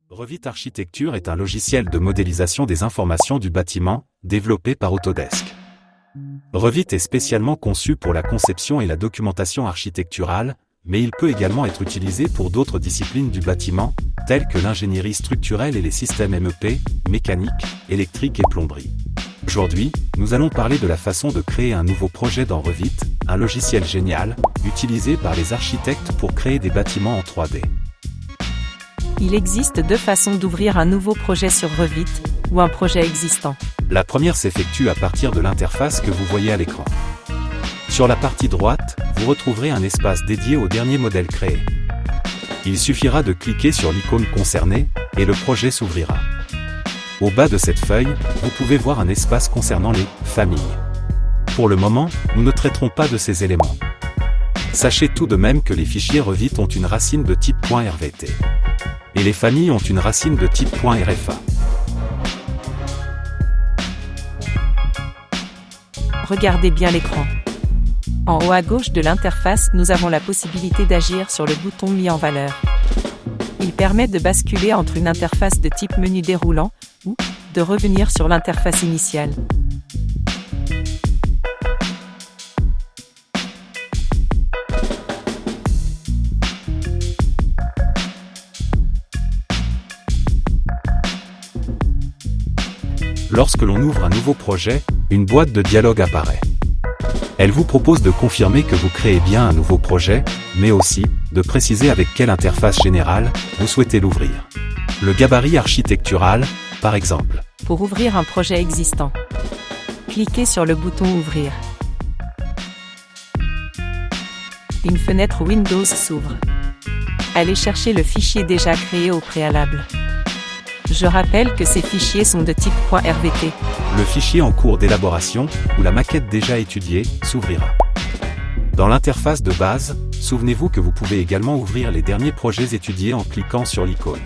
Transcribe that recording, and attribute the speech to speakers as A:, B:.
A: Revit Architecture est un logiciel de modélisation des informations du bâtiment, développé par Autodesk. Revit est spécialement conçu pour la conception et la documentation architecturale, mais il peut également être utilisé pour d'autres disciplines du bâtiment, telles que l'ingénierie structurelle et les systèmes MEP, mécanique, électrique et plomberie. Aujourd'hui, nous allons parler de la façon de créer un nouveau projet dans Revit, un logiciel génial, utilisé par les architectes pour créer des bâtiments en 3D.
B: Il existe deux façons d'ouvrir un nouveau projet sur Revit, ou un projet existant.
A: La première s'effectue à partir de l'interface que vous voyez à l'écran. Sur la partie droite, vous retrouverez un espace dédié au dernier modèle créé. Il suffira de cliquer sur l'icône concernée, et le projet s'ouvrira. Au bas de cette feuille, vous pouvez voir un espace concernant les « familles ». Pour le moment, nous ne traiterons pas de ces éléments. Sachez tout de même que les fichiers Revit ont une racine de type .rvt. Et les familles ont une racine de type .rfa.
B: Regardez bien l'écran. En haut à gauche de l'interface, nous avons la possibilité d'agir sur le bouton mis en valeur. Il permet de basculer entre une interface de type menu déroulant, ou de revenir sur l'interface initiale.
A: Lorsque l'on ouvre un nouveau projet, une boîte de dialogue apparaît. Elle vous propose de confirmer que vous créez bien un nouveau projet, mais aussi de préciser avec quelle interface générale vous souhaitez l'ouvrir. Le gabarit architectural, par exemple.
B: Pour ouvrir un projet existant, cliquez sur le bouton Ouvrir. Une fenêtre Windows s'ouvre. Allez chercher le fichier déjà créé au préalable. Je rappelle que ces fichiers sont de type .rvt.
A: Le fichier en cours d'élaboration, ou la maquette déjà étudiée, s'ouvrira. Dans l'interface de base, souvenez-vous que vous pouvez également ouvrir les derniers projets étudiés en cliquant sur l'icône.